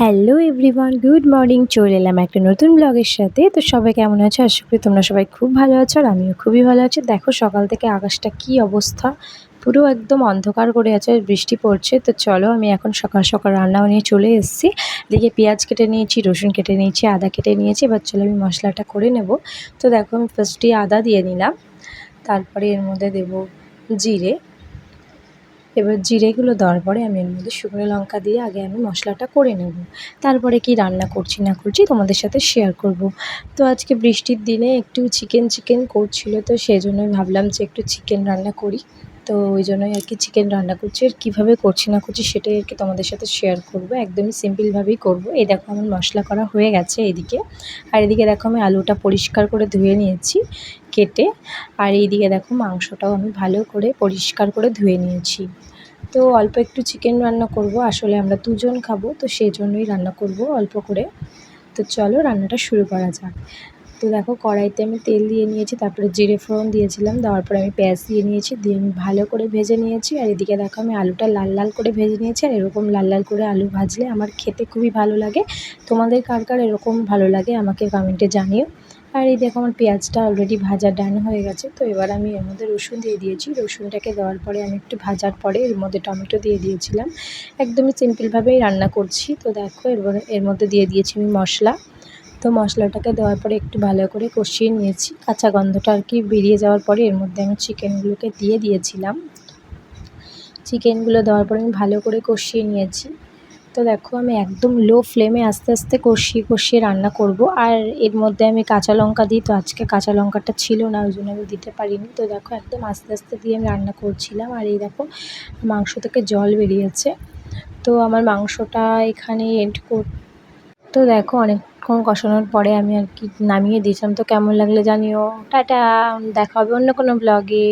Hello everyone, good morning. চলে এলাম একটা নতুন ব্লগের সাথে। তো সবাই কেমন আছো? আশা করি তোমরা সবাই খুব ভালো আছো, আর আমিও খুবই ভালো আছি। দেখো সকাল থেকে আকাশটা কী অবস্থা, পুরো একদম অন্ধকার করে আছে, বৃষ্টি পড়ছে। তো চলো, আমি এখন সকাল সকাল রান্না নিয়ে চলে এসেছি। এদিকে পেঁয়াজ কেটে নিয়েছি, রসুন কেটে নিয়েছি, আদা কেটে নিয়েছি। এবার চলো আমি মশলাটা করে নেব। তো দেখো আমি ফার্স্টে আদা দিয়ে নিলাম, তারপরে এর মধ্যে দেবো জিরে। এবার জিরেগুলো দেওয়ার পরে আমি এর মধ্যে শুকনো লঙ্কা দিয়ে আগে আমি মশলাটা করে নেব, তারপরে কি রান্না করছি না করছি তোমাদের সাথে শেয়ার করব। তো আজকে বৃষ্টির দিনে একটু চিকেন করছিল, তো সেই জন্যই ভাবলাম যে একটু চিকেন রান্না করি। তো ওই জন্যই আর কি চিকেন রান্না করছি। আর কীভাবে করছি না করছি সেটাই আর কি তোমাদের সাথে শেয়ার করব। একদমই সিম্পলভাবেই করব। এই দেখো আমার মশলা করা হয়ে গেছে এদিকে। আর এদিকে দেখো আমি আলুটা পরিষ্কার করে ধুয়ে নিয়েছি কেটে। আর এইদিকে দেখো মাংসটাও আমি ভালো করে পরিষ্কার করে ধুয়ে নিয়েছি। তো অল্প একটু চিকেন রান্না করব, আসলে আমরা দুজন খাবো, তো সেই জন্যই রান্না করব অল্প করে। তো চলো রান্নাটা শুরু করা যাক। তো দেখো কড়াইতে আমি তেল দিয়ে নিয়েছি, তারপরে জিরে ফোড়ন দিয়েছিলাম, দেওয়ার পরে আমি পেঁয়াজ দিয়ে নিয়েছি, দিয়ে আমি ভালো করে ভেজে নিয়েছি। আর এদিকে দেখো আমি আলুটা লাল লাল করে ভেজে নিয়েছি। আর এরকম লাল লাল করে আলু ভাজলে আমার খেতে খুবই ভালো লাগে। তোমাদের কার কার এরকম ভালো লাগে আমাকে কমেন্টে জানিও। আর এই দেখো আমার পেঁয়াজটা অলরেডি ভাজা ডান হয়ে গেছে। তো এবার আমি এর মধ্যে রসুন দিয়ে দিয়েছি। রসুনটাকে দেওয়ার পরে আমি একটু ভাজার পরে এর মধ্যে টমেটো দিয়ে দিয়েছিলাম। একদমই সিম্পলভাবেই রান্না করছি। তো দেখো এর মধ্যে দিয়ে দিয়েছি আমি মশলা। তো মশলাটাকে দেওয়ার পরে একটু ভালো করে কষিয়ে নিয়েছি, কাঁচা গন্ধটা আর কি বেরিয়ে যাওয়ার পরে এর মধ্যে আমি চিকেনগুলোকে দিয়ে দিয়েছিলাম। চিকেনগুলো দেওয়ার পরে আমি ভালো করে কষিয়ে নিয়েছি। তো দেখো আমি একদম লো ফ্লেমে আস্তে আস্তে কষিয়ে রান্না করব। আর এর মধ্যে আমি কাঁচা লঙ্কা দিই, তো আজকে কাঁচা লঙ্কাটা ছিল না, ওই জন্য আমি দিতে পারিনি। তো দেখো একদম আস্তে আস্তে দিয়ে আমি রান্না করছিলাম। আর এই দেখো মাংস থেকে জল বেরিয়েছে। তো আমার মাংসটা এখানে এন্ড তো দেখো অনেকক্ষণ কষানোর পরে আমি আর কি নামিয়ে দিয়েছিলাম। তো কেমন লাগলে জানিও। টাটা, দেখা হবে অন্য কোনো ব্লগে।